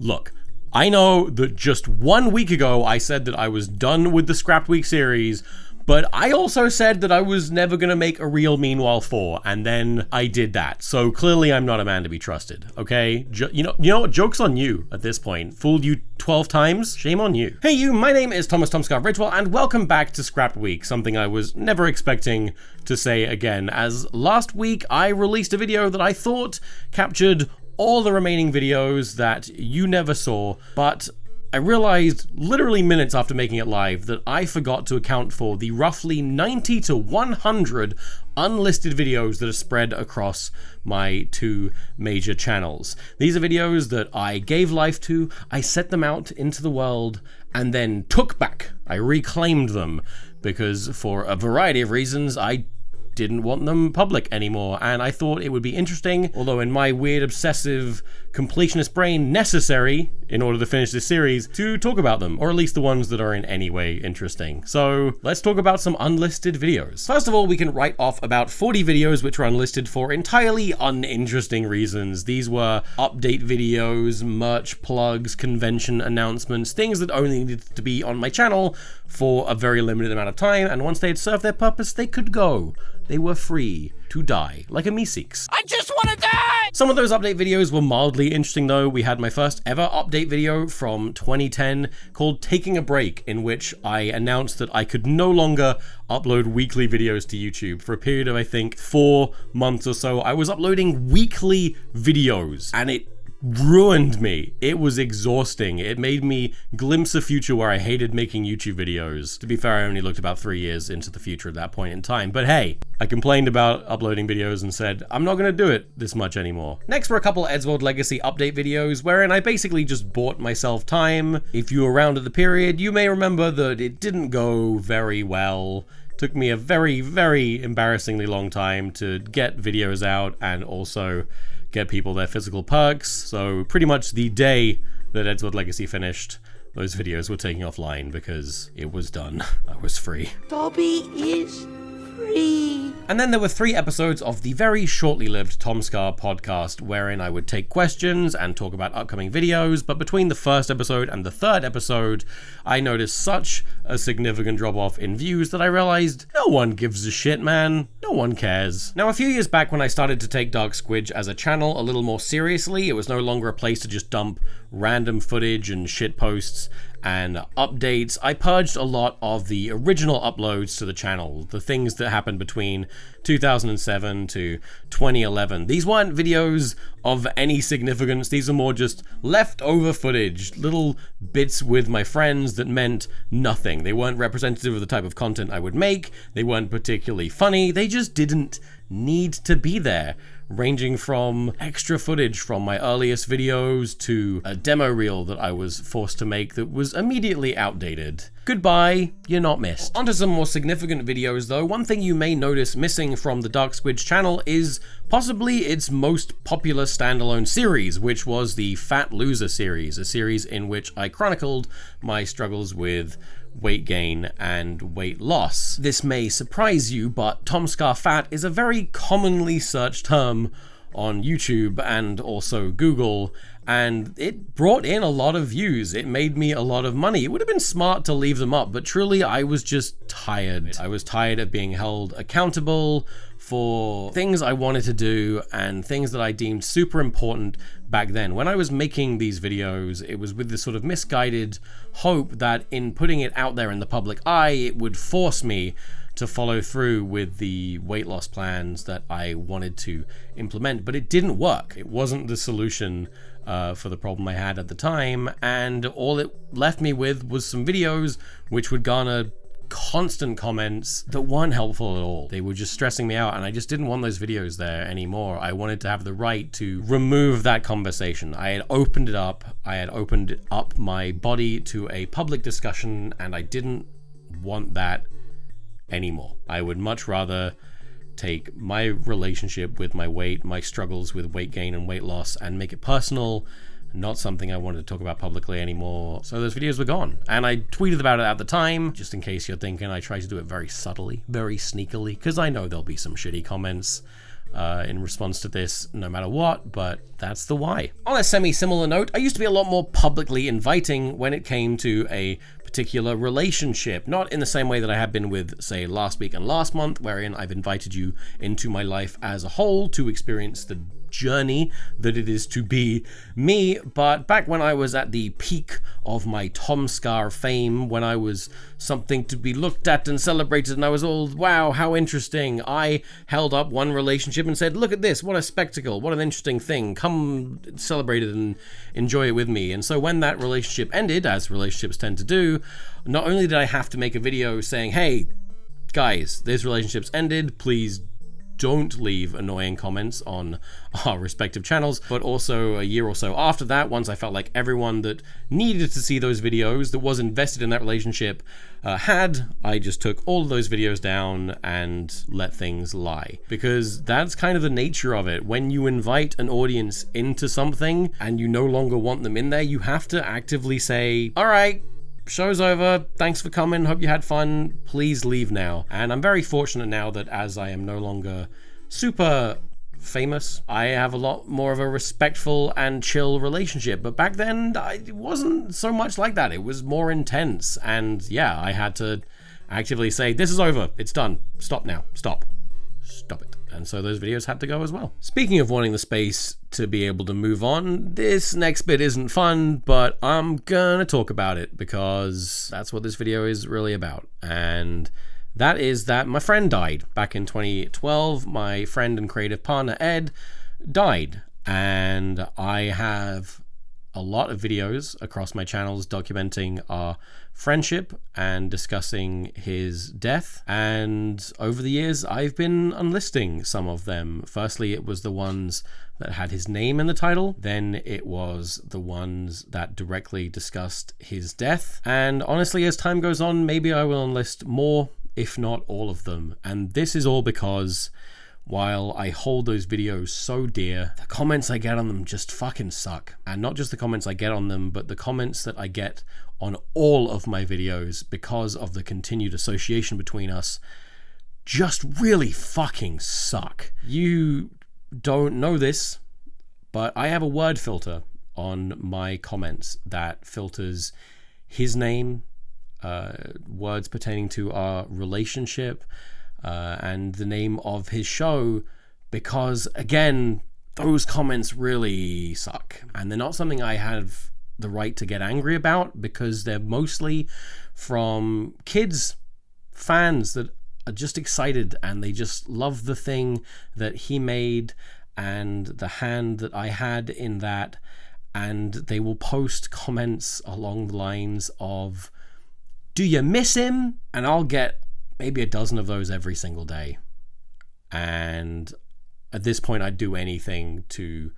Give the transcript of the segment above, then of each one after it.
Look, I know that just 1 week ago I said that I was done with the Scrapped Week series, but I also said that I was never gonna make a real Meanwhile 4, and then I did that. So clearly I'm not a man to be trusted, okay? You know what? Joke's on you at this point. Fooled you 12 times? Shame on you. Hey you, my name is TomSka Ridgewell, and welcome back to Scrapped Week, something I was never expecting to say again, as last week I released a video that I thought captured all the remaining videos that you never saw, but I realized literally minutes after making it live that I forgot to account for the roughly 90 to 100 unlisted videos that are spread across my two major channels. These are videos that I gave life to, I set them out into the world, and then took back. I reclaimed them because for a variety of reasons I didn't want them public anymore, and I thought it would be interesting, although in my weird obsessive completionist brain necessary in order to finish this series, to talk about them, or at least the ones that are in any way interesting. So let's talk about some unlisted videos. First of all, we can write off about 40 videos which were unlisted for entirely uninteresting reasons. These were update videos, merch plugs, convention announcements, things that only needed to be on my channel for a very limited amount of time, and once they had served their purpose, they could go. They were free to die, like a Meeseeks. I just want to die! Some of those update videos were mildly interesting though. We had my first ever update video from 2010 called Taking a Break, in which I announced that I could no longer upload weekly videos to YouTube. For a period of, I think, 4 months or so, I was uploading weekly videos, and it ruined me. It was exhausting. It made me glimpse a future where I hated making YouTube videos. To be fair, I only looked about 3 years into the future at that point in time, but hey, I complained about uploading videos and said, I'm not gonna do it this much anymore. Next were a couple Eddsworld Legacy update videos, wherein I basically just bought myself time. If you were around at the period, you may remember that it didn't go very well. Took me a very, very embarrassingly long time to get videos out and also get people their physical perks. So pretty much the day that Eddsworld Legacy finished, those videos were taking offline because it was done. I was free. Dobby is free. And then there were 3 episodes of the very shortly lived TomSka podcast, wherein I would take questions and talk about upcoming videos, but between the first episode and the 3rd episode, I noticed such a significant drop off in views that I realized no one gives a shit, man. No one cares. Now, a few years back when I started to take Dark Squidge as a channel a little more seriously, it was no longer a place to just dump random footage and shit posts and updates. I purged a lot of the original uploads to the channel, the things that happened between 2007 to 2011. These weren't videos of any significance. These are more just leftover footage, little bits with my friends that meant nothing. They weren't representative of the type of content I would make. They weren't particularly funny. They just didn't need to be there. Ranging from extra footage from my earliest videos to a demo reel that I was forced to make that was immediately outdated. Goodbye, you're not missed. Onto some more significant videos though. One thing you may notice missing from the Dark Squidge channel is possibly its most popular standalone series, which was the Fat Loser series, a series in which I chronicled my struggles with weight gain and weight loss. This may surprise you, but TomSka Fat is a very commonly searched term on YouTube and also Google, and it brought in a lot of views. It made me a lot of money. It would have been smart to leave them up, but truly I was just tired. I was tired of being held accountable for things I wanted to do and things that I deemed super important back then. When I was making these videos, it was with this sort of misguided hope that in putting it out there in the public eye, it would force me to follow through with the weight loss plans that I wanted to implement, but it didn't work. It wasn't the solution for the problem I had at the time, and all it left me with was some videos which would garner constant comments that weren't helpful at all. They were just stressing me out, and I just didn't want those videos there anymore. I wanted to have the right to remove that conversation. I had opened it up. I had opened up my body to a public discussion, and I didn't want that anymore. I would much rather take my relationship with my weight, my struggles with weight gain and weight loss, and make it personal, not something I wanted to talk about publicly anymore. So those videos were gone, and I tweeted about it at the time. Just in case you're thinking, I try to do it very subtly, very sneakily, because I know there'll be some shitty comments. in response to this no matter what, but that's the why. On a semi-similar note, I used to be a lot more publicly inviting when it came to a particular relationship, not in the same way that I have been with, say, last week and last month, wherein I've invited you into my life as a whole to experience the journey that it is to be me. But back when I was at the peak of my TomSka fame, when I was something to be looked at and celebrated, and I was all, wow, how interesting, I held up one relationship and said, look at this, what a spectacle, what an interesting thing, come celebrate it and enjoy it with me. And so when that relationship ended, as relationships tend to do, not only did I have to make a video saying, hey guys, this relationship's ended, please don't leave annoying comments on our respective channels, but also a year or so after that, once I felt like everyone that needed to see those videos, that was invested in that relationship, I just took all of those videos down and let things lie. Because that's kind of the nature of it. When you invite an audience into something and you no longer want them in there, you have to actively say, all right, show's over, thanks for coming, hope you had fun, please leave now. And I'm very fortunate now that as I am no longer super famous, I have a lot more of a respectful and chill relationship. But back then, it wasn't so much like that. It was more intense. And yeah, I had to actively say, this is over, it's done, stop now, stop it. And so those videos had to go as well. Speaking of wanting the space to be able to move on, this next bit isn't fun, but I'm gonna talk about it because that's what this video is really about. And that is that my friend died back in 2012. My friend and creative partner, Ed, died. And I have a lot of videos across my channels documenting our friendship and discussing his death. And over the years, I've been unlisting some of them. Firstly, it was the ones that had his name in the title. Then it was the ones that directly discussed his death. And honestly, as time goes on, maybe I will unlist more, if not all of them. And this is all because while I hold those videos so dear, the comments I get on them just fucking suck. And not just the comments I get on them, but the comments that I get on all of my videos because of the continued association between us just really fucking suck. You don't know this, but I have a word filter on my comments that filters his name, words pertaining to our relationship, and the name of his show, because again, those comments really suck. And they're not something I have the right to get angry about because they're mostly from kids, fans that are just excited and they just love the thing that he made and the hand that I had in that. And they will post comments along the lines of, do you miss him? And I'll get maybe a dozen of those every single day. And at this point, I'd do anything to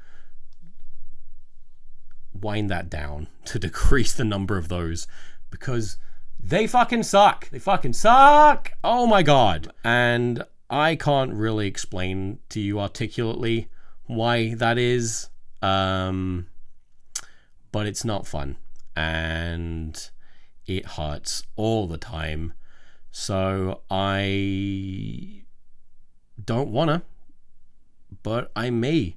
wind that down, to decrease the number of those, because they fucking suck. They fucking suck. Oh my God. And I can't really explain to you articulately why that is. But it's not fun. And it hurts all the time. So I don't wanna, but I may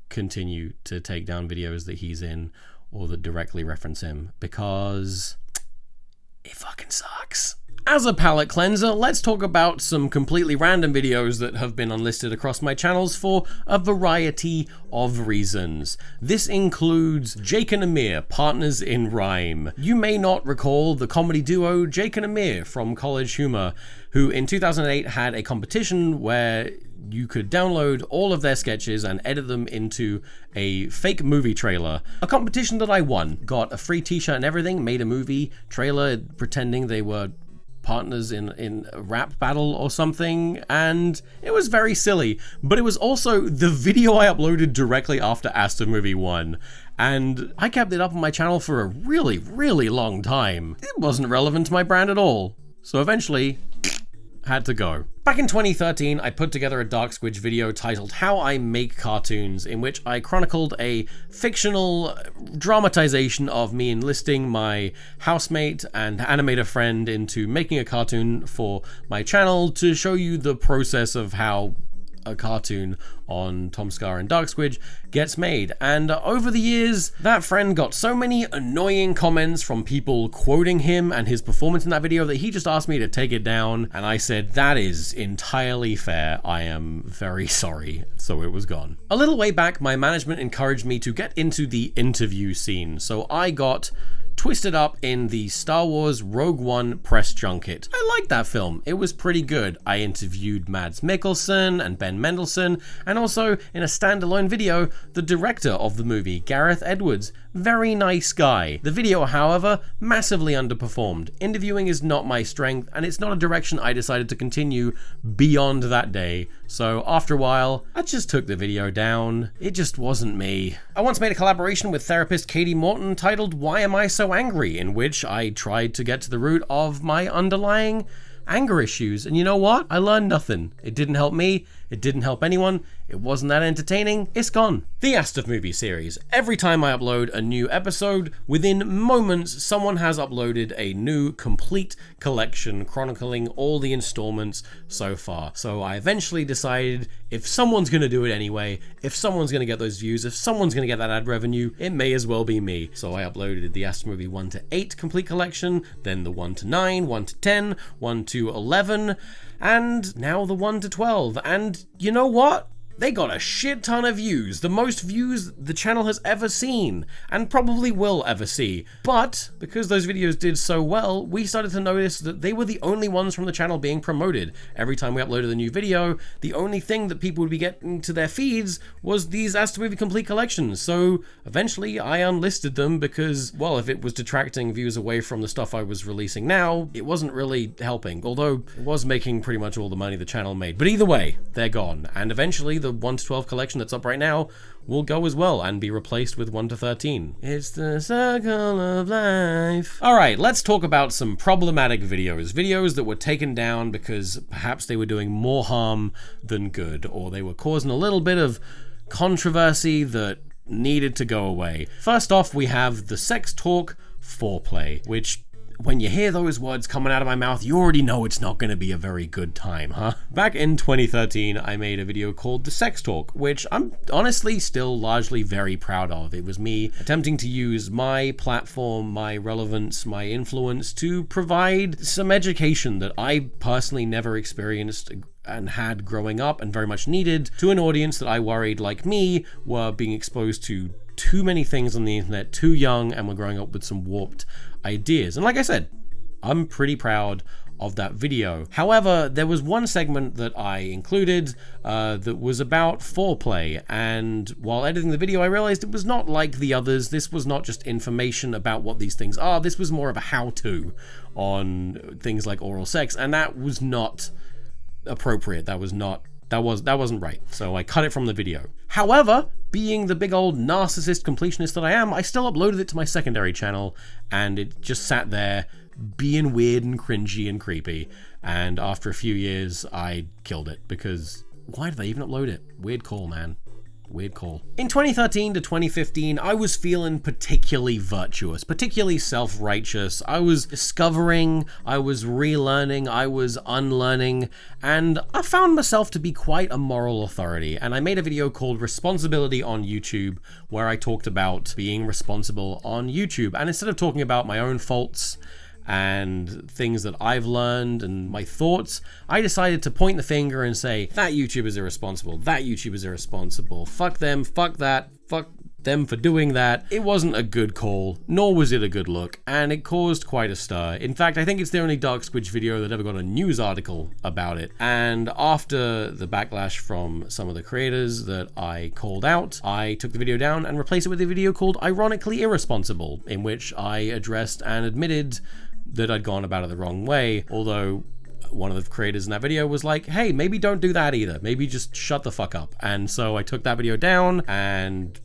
continue to take down videos that he's in or that directly reference him because it fucking sucks. As a palate cleanser, let's talk about some completely random videos that have been unlisted across my channels for a variety of reasons. This includes Jake and Amir, partners in rhyme. You may not recall the comedy duo Jake and Amir from College Humor, who in 2008 had a competition where you could download all of their sketches and edit them into a fake movie trailer. A competition that I won. Got a free t-shirt and everything, made a movie trailer pretending they were partners in a rap battle or something, and it was very silly. But it was also the video I uploaded directly after Asta Movie won, and I kept it up on my channel for a really, really long time. It wasn't relevant to my brand at all, so eventually had to go. Back in 2013, I put together a Dark Squidge video titled How I Make Cartoons, in which I chronicled a fictional dramatization of me enlisting my housemate and animator friend into making a cartoon for my channel to show you the process of how a cartoon on TomSka and Dark Squidge gets made. And over the years, that friend got so many annoying comments from people quoting him and his performance in that video that he just asked me to take it down. And I said, that is entirely fair. I am very sorry. So it was gone. A little way back, my management encouraged me to get into the interview scene. So I got twisted up in the Star Wars Rogue One press junket. I liked that film. It was pretty good. I interviewed Mads Mikkelsen and Ben Mendelsohn, and also in a standalone video, the director of the movie, Gareth Edwards. Very nice guy. The video, however, massively underperformed. Interviewing is not my strength, and it's not a direction I decided to continue beyond that day. So after a while, I just took the video down. It just wasn't me. I once made a collaboration with therapist Katie Morton titled Why Am I So Angry?, in which I tried to get to the root of my underlying anger issues. And you know what? I learned nothing. It didn't help me. It didn't help anyone. It wasn't that entertaining. It's gone. The Astor movie series. Every time I upload a new episode, within moments, someone has uploaded a new complete collection chronicling all the installments so far. So I eventually decided if someone's going to do it anyway, if someone's going to get those views, if someone's going to get that ad revenue, it may as well be me. So I uploaded the Astor movie 1 to 8 complete collection, then the 1 to 9, 1 to 10, 1 to 11, and now the 1 to 12. And you know what? They got a shit ton of views, the most views the channel has ever seen, and probably will ever see. But, because those videos did so well, we started to notice that they were the only ones from the channel being promoted. Every time we uploaded a new video, the only thing that people would be getting to their feeds was these Astor Movie Complete collections. So, eventually, I unlisted them because, well, if it was detracting views away from the stuff I was releasing now, it wasn't really helping, although it was making pretty much all the money the channel made. But either way, they're gone, and eventually the 1 to 12 collection that's up right now will go as well and be replaced with 1 to 13. It's the circle of life. Alright, let's talk about some problematic videos. Videos that were taken down because perhaps they were doing more harm than good, or they were causing a little bit of controversy that needed to go away. First off, we have the sex talk foreplay, which when you hear those words coming out of my mouth, you already know it's not going to be a very good time, huh? Back in 2013, I made a video called The Sex Talk, which I'm honestly still largely very proud of. It was me attempting to use my platform, my relevance, my influence to provide some education that I personally never experienced and had growing up and very much needed to an audience that I worried, like me, were being exposed to too many things on the internet, too young, and were growing up with some warped ideas. And like I said, I'm pretty proud of that video. However, there was one segment that I included that was about foreplay, and while editing the video I realized it was not like the others. This was not just information about what these things are, this was more of a how-to on things like oral sex, and that was not appropriate. That wasn't right. So I cut it from the video. However, being the big old narcissist completionist that I am, I still uploaded it to my secondary channel, and it just sat there being weird and cringy and creepy. And after a few years, I killed it because why did they even upload it? Weird call, man. Weird call. In 2013 to 2015, I was feeling particularly virtuous, particularly self-righteous. I was discovering, I was relearning, I was unlearning, and I found myself to be quite a moral authority. And I made a video called Responsibility on YouTube, where I talked about being responsible on YouTube. And instead of talking about my own faults and things that I've learned and my thoughts, I decided to point the finger and say, that YouTuber is irresponsible, that YouTuber is irresponsible, fuck them, fuck that, fuck them for doing that. It wasn't a good call, nor was it a good look, and it caused quite a stir. In fact, I think it's the only Dark Squidge video that ever got a news article about it. And after the backlash from some of the creators that I called out, I took the video down and replaced it with a video called Ironically Irresponsible, in which I addressed and admitted that I'd gone about it the wrong way, although one of the creators in that video was like, hey, maybe don't do that either. Maybe just shut the fuck up. And so I took that video down and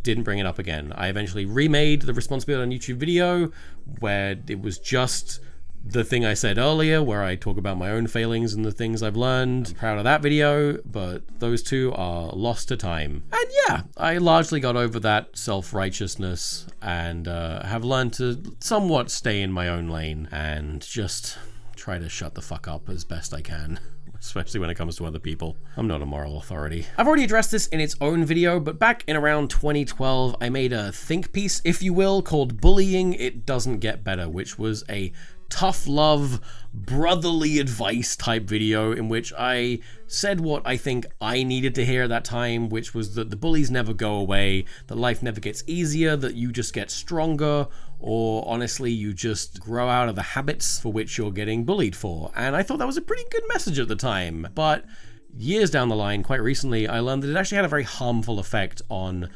didn't bring it up again. I eventually remade the Responsibility on YouTube video, where it was just the thing I said earlier, where I talk about my own failings and the things I've learned. I'm proud of that video, but those two are lost to time. And yeah, I largely got over that self-righteousness and have learned to somewhat stay in my own lane and just try to shut the fuck up as best I can. especially when it comes to other people. I'm not a moral authority. I've already addressed this in its own video, but back in around 2012, I made a think piece, if you will, called Bullying It Doesn't Get Better, which was a tough love, brotherly advice type video in which I said what I think I needed to hear at that time, which was that the bullies never go away, that life never gets easier, that you just get stronger, or honestly, you just grow out of the habits for which you're getting bullied for. And I thought that was a pretty good message at the time. But years down the line, quite recently, I learned that it actually had a very harmful effect on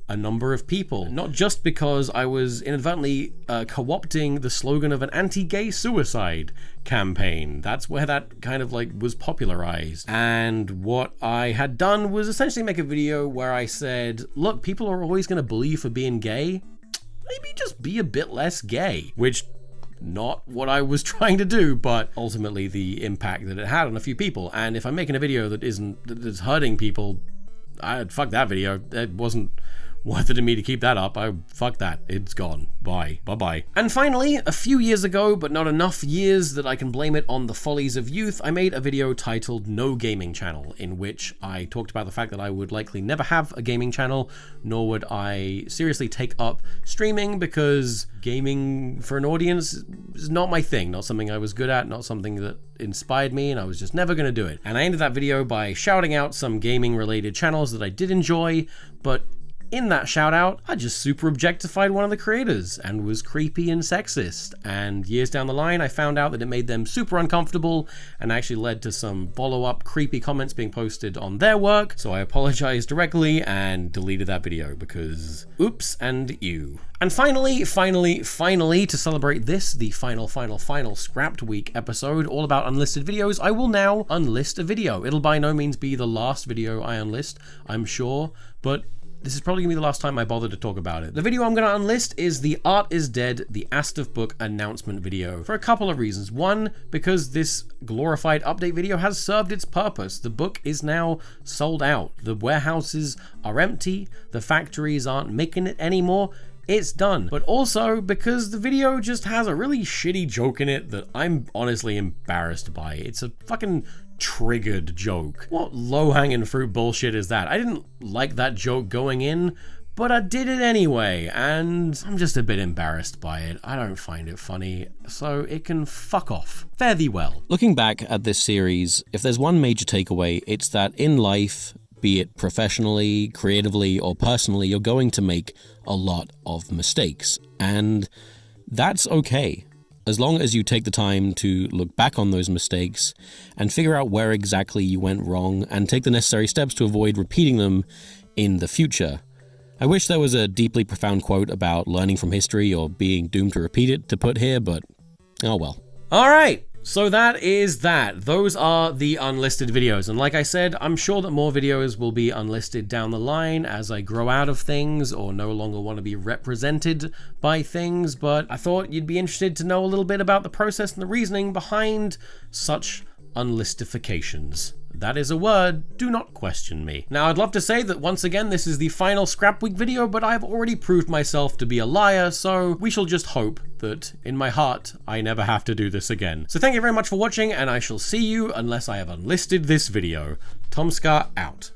a number of people, not just because I was inadvertently co-opting the slogan of an anti-gay suicide campaign. That's where that kind of like was popularized. And what I had done was essentially make a video where I said, look, people are always going to bully you for being gay. Maybe just be a bit less gay, which not what I was trying to do, but ultimately the impact that it had on a few people. And if I'm making a video that's hurting people, fuck that video. It wasn't worth it to me to keep that up. Fuck that. It's gone. Bye. Bye-bye. And finally, a few years ago, but not enough years that I can blame it on the follies of youth, I made a video titled No Gaming Channel, in which I talked about the fact that I would likely never have a gaming channel, nor would I seriously take up streaming, because gaming for an audience is not my thing, not something I was good at, not something that inspired me, and I was just never going to do it. And I ended that video by shouting out some gaming related channels that I did enjoy, but in that shout out, I just super objectified one of the creators and was creepy and sexist. And years down the line, I found out that it made them super uncomfortable and actually led to some follow-up creepy comments being posted on their work. So I apologized directly and deleted that video because oops and ew. And finally, to celebrate this, the final Scrapped Week episode, all about unlisted videos, I will now unlist a video. It'll by no means be the last video I unlist, I'm sure, but this is probably going to be the last time I bother to talk about it. The video I'm going to unlist is the Art is Dead, the Astov book announcement video, for a couple of reasons. One, because this glorified update video has served its purpose. The book is now sold out. The warehouses are empty. The factories aren't making it anymore. It's done. But also because the video just has a really shitty joke in it that I'm honestly embarrassed by. It's a fucking triggered joke. What low-hanging fruit bullshit is that? I didn't like that joke going in, but I did it anyway, and I'm just a bit embarrassed by it. I don't find it funny, so it can fuck off. Fare thee well. Looking back at this series, if there's one major takeaway, it's that in life, be it professionally, creatively, or personally, you're going to make a lot of mistakes, and that's okay. As long as you take the time to look back on those mistakes and figure out where exactly you went wrong and take the necessary steps to avoid repeating them in the future. I wish there was a deeply profound quote about learning from history or being doomed to repeat it to put here, but oh well. All right. So that is that. Those are the unlisted videos. And like I said, I'm sure that more videos will be unlisted down the line as I grow out of things or no longer want to be represented by things. But I thought you'd be interested to know a little bit about the process and the reasoning behind such unlistifications. That is a word, do not question me. Now, I'd love to say that once again this is the final Scrap Week video, but I've already proved myself to be a liar, so we shall just hope that in my heart I never have to do this again. So thank you very much for watching, and I shall see you unless I have unlisted this video. TomSka out.